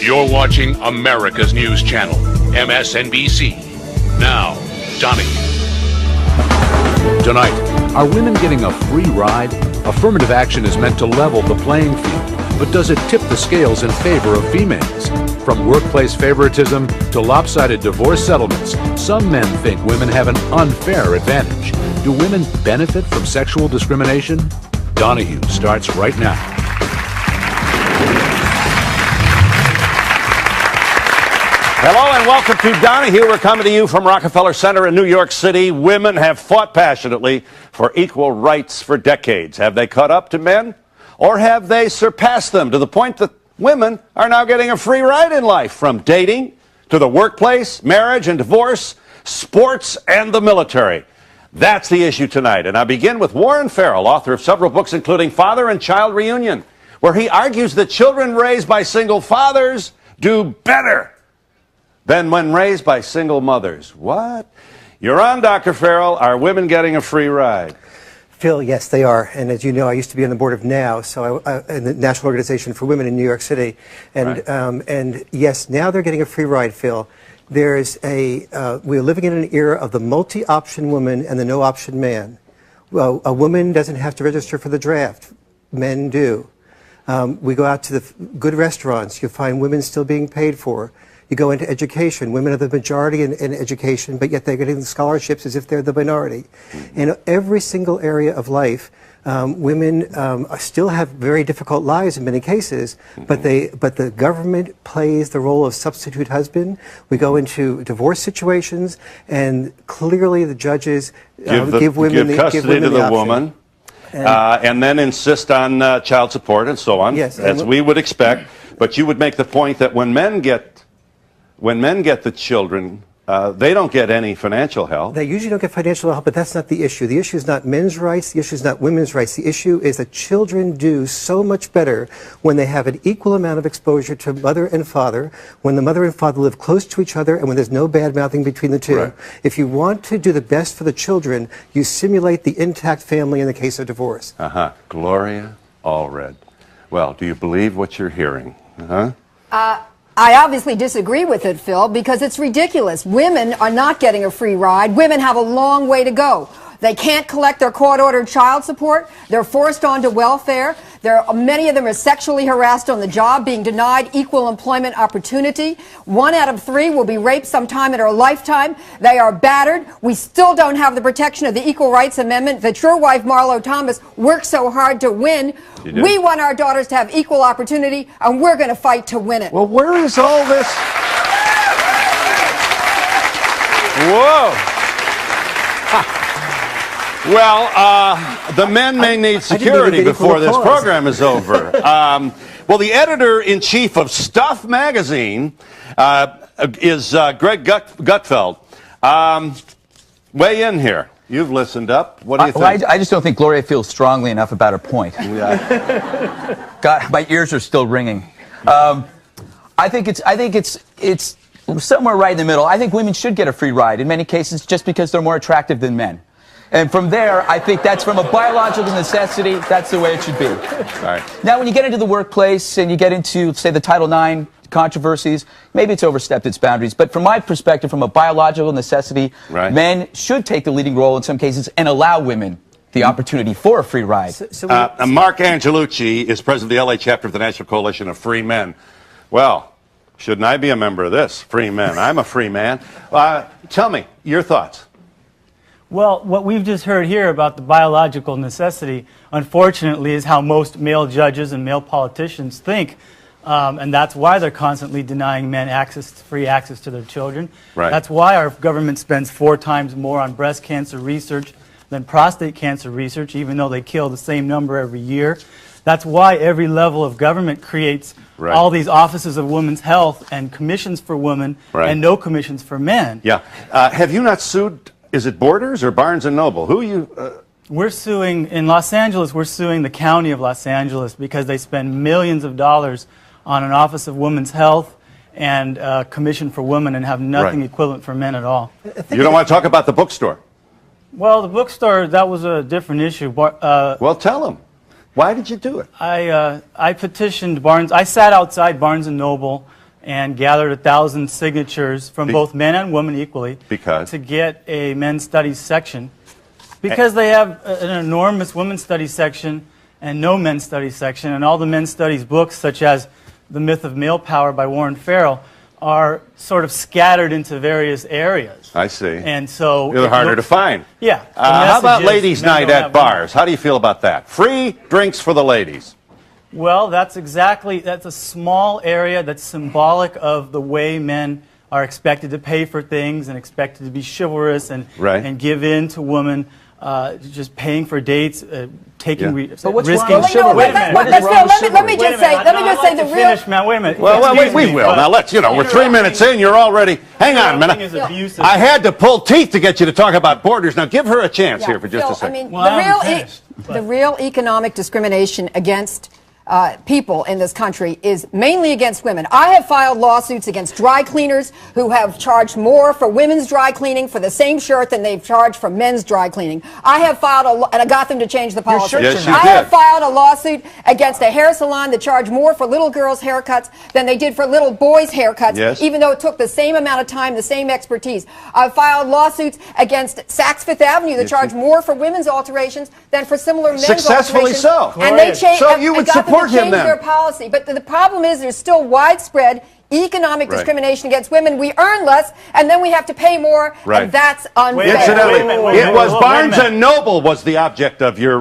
You're watching America's News Channel, MSNBC. Now, Donnie. Tonight, are women getting a free ride? Affirmative action is meant to level the playing field, but does it tip the scales in favor of females? From workplace favoritism to lopsided divorce settlements, some men think women have an unfair advantage. Do women benefit from sexual discrimination? Donahue starts right now. Hello and welcome to Donahue. We're coming to you from Rockefeller Center in New York City. Women have fought passionately for equal rights for decades. Have they caught up to men? Or have they surpassed them to the point that women are now getting a free ride in life, from dating to the workplace, marriage and divorce, sports and the military? That's the issue tonight. And I begin with Warren Farrell, author of several books including Father and Child Reunion, where he argues that children raised by single fathers do better than when raised by single mothers. What? You're on, Dr. Farrell. Are women getting a free ride? Phil, yes, they are. And as you know, I used to be on the board of NOW, so in the National Organization for Women in New York City. And, right. And yes, now they're getting a free ride, Phil. We're living in an era of the multi-option woman and the no-option man. Well, a woman doesn't have to register for the draft. Men do. We go out to the good restaurants. You find women still being paid for. You go into education. Women are the majority in education, but yet they're getting scholarships as if they're the minority. In every single area of life, women still have very difficult lives in many cases, but the government plays the role of substitute husband. We go into divorce situations, and clearly the judges give women custody to the woman, and then insist on child support and so on, yes, as we would expect. But you would make the point that when men get the children, they don't get any financial help. They usually don't get financial help, but that's not the issue. The issue is not men's rights. The issue is not women's rights. The issue is that children do so much better when they have an equal amount of exposure to mother and father, when the mother and father live close to each other, and when there's no bad-mouthing between the two. Right. If you want to do the best for the children, you simulate the intact family in the case of divorce. Gloria Allred. Well, do you believe what you're hearing? I obviously disagree with it, Phil, because it's ridiculous. Women are not getting a free ride. Women have a long way to go. They can't collect their court-ordered child support. They're forced onto welfare. Many of them are sexually harassed on the job, being denied equal employment opportunity. 1 out of 3 will be raped sometime in her lifetime. They are battered. We still don't have the protection of the Equal Rights Amendment that your wife, Marlo Thomas, worked so hard to win. We want our daughters to have equal opportunity, and we're going to fight to win it. Well, where is all this? Whoa. Well, the men may need security before this program is over. Well, the editor-in-chief of Stuff magazine is Greg Gutfeld. Weigh in here. You've listened up. What do you think? Well, I just don't think Gloria feels strongly enough about her point. God, my ears are still ringing. I think it's somewhere right in the middle. I think women should get a free ride in many cases just because they're more attractive than men. And from there, I think that's from a biological necessity. That's the way it should be. All right. Now, when you get into the workplace and you get into, say, the Title IX controversies, maybe it's overstepped its boundaries. But from my perspective, from a biological necessity, men should take the leading role in some cases and allow women the opportunity for a free ride. Mark Angelucci is president of the LA chapter of the National Coalition of Free Men. Well, shouldn't I be a member of this? Free men. I'm a free man. Tell me your thoughts. Well, what we've just heard here about the biological necessity, unfortunately, is how most male judges and male politicians think. And that's why they're constantly denying men free access to their children. Right. That's why our government spends 4 times more on breast cancer research than prostate cancer research, even though they kill the same number every year. That's why every level of government creates all these offices of women's health and commissions for women and no commissions for men. Yeah. Have you not sued? Is it Borders or Barnes & Noble? Who are you? We're suing, in Los Angeles, we're suing the county of Los Angeles because they spend millions of dollars on an Office of Women's Health and Commission for Women and have nothing equivalent for men at all. You don't want to talk about the bookstore? Well, the bookstore, that was a different issue. Well, tell them. Why did you do it? I petitioned Barnes. I sat outside Barnes & Noble and gathered 1,000 signatures from both men and women equally to get a men's studies section. Because they have an enormous women's studies section and no men's studies section, and all the men's studies books, such as The Myth of Male Power by Warren Farrell, are sort of scattered into various areas. I see. And so they're harder to find. Yeah. How about ladies' night at bars? How do you feel about that? Free drinks for the ladies. Well, that's a small area that's symbolic of the way men are expected to pay for things and expected to be chivalrous and give in to women. Just paying for dates, taking risking. Wait a minute. Let me just say the real. Finish, man. Wait a minute. Well, we will. Now let's. We're 3 minutes in. You're already. Hang on a minute. I had to pull teeth to get you to talk about borders. Now give her a chance here for just a second. I mean, the real economic discrimination against people in this country is mainly against women. I have filed lawsuits against dry cleaners who have charged more for women's dry cleaning for the same shirt than they've charged for men's dry cleaning. I have filed and I got them to change the policy. Yes, you I did. have filed a lawsuit against a hair salon that charged more for little girls' haircuts than they did for little boys' haircuts, even though it took the same amount of time, the same expertise. I've filed lawsuits against Saks Fifth Avenue that charged more for women's alterations than for similar men's Successfully alterations. so. And they changed. So you would support him then? Their policy, but the problem is there's still widespread economic discrimination against women. We earn less, and then we have to pay more, and that's unfair. Incidentally, it was Barnes and Noble was the object of your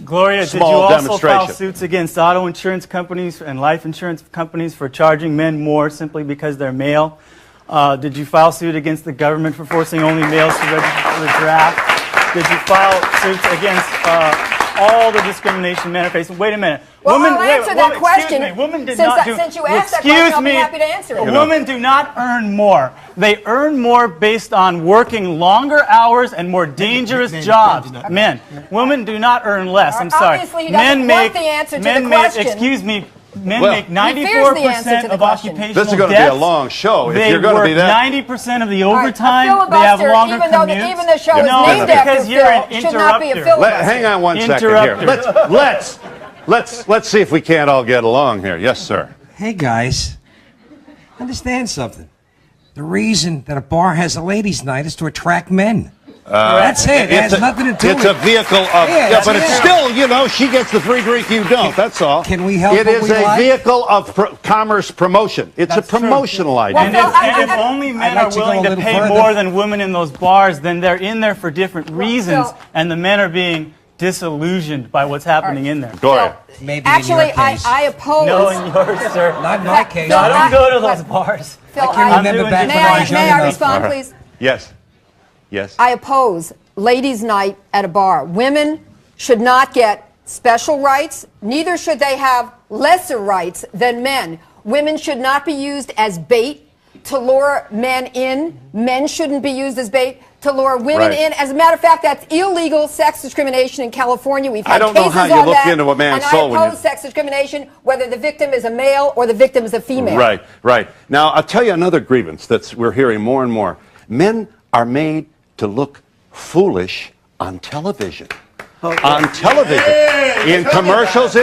Gloria, small did you also demonstration. file suits against auto insurance companies and life insurance companies for charging men more simply because they're male? Did you file suit against the government for forcing only males to register for the draft? Did you file suits against all the discrimination men are facing? Wait a minute. Well, I'll answer that question. Since you asked that question, I'll be happy to answer it. Women do not earn more. They earn more based on working longer hours and more dangerous jobs. Men. Women do not earn less. I'm sorry. Obviously, he doesn't want the answer to the question. Excuse me. Men make 94% of occupational This is going to be a long show. If you're going to be that. 90% of the overtime. They have longer commutes. Even the show is named after Phil, should not be a filibuster. Hang on one second here. Let's see if we can't all get along here. Yes, sir. Hey, guys. Understand something. The reason that a bar has a ladies' night is to attract men. That's it. It has nothing to do with it. It's a vehicle of... Yeah, but it's still, she gets the free drink, you don't. That's all. Can we help? It is a vehicle of commerce promotion. It's a promotional idea. And if only men are willing to pay more than women in those bars, then they're in there for different reasons, and the men are being disillusioned by what's happening in there. Gloria. Maybe actually, in your case. I oppose... No, in yours, sir. Not in my case. No, I don't go to those bars. Phil, I can't remember back when I was young May I enough. respond, please? Yes. Yes. I oppose ladies' night at a bar. Women should not get special rights. Neither should they have lesser rights than men. Women should not be used as bait to lure men in. Men shouldn't be used as bait to lure women in. As a matter of fact, that's illegal sex discrimination in California. We've had cases on that. I don't know how you look into a man's soul. And I oppose sex discrimination, whether the victim is a male or the victim is a female. Right. Now, I'll tell you another grievance that we're hearing more and more. Men are made to look foolish on television. On television, in commercials,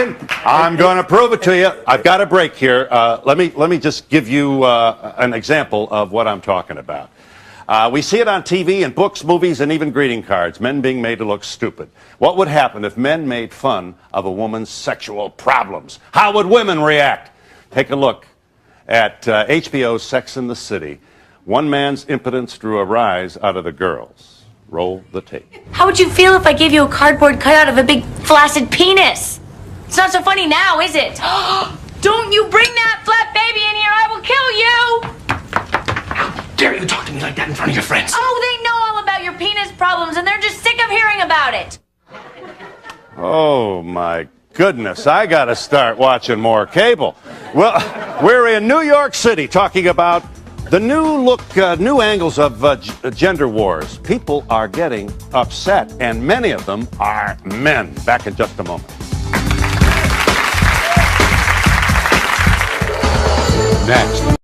I'm going to prove it to you. I've got a break here. Let me just give you an example of what I'm talking about. We see it on TV, in books, movies, and even greeting cards. Men being made to look stupid. What would happen if men made fun of a woman's sexual problems? How would women react? Take a look at HBO's Sex and the City. One man's impotence drew a rise out of the girls. Roll the tape. How would you feel if I gave you a cardboard cutout of a big flaccid penis? It's not so funny now, is it? Don't you bring that flat baby in here, I will kill you! How dare you talk to me like that in front of your friends? Oh, they know all about your penis problems and they're just sick of hearing about it. Oh, my goodness. I got to start watching more cable. Well, we're in New York City talking about the new angles of gender wars. People are getting upset, and many of them are men. Back in just a moment. Next.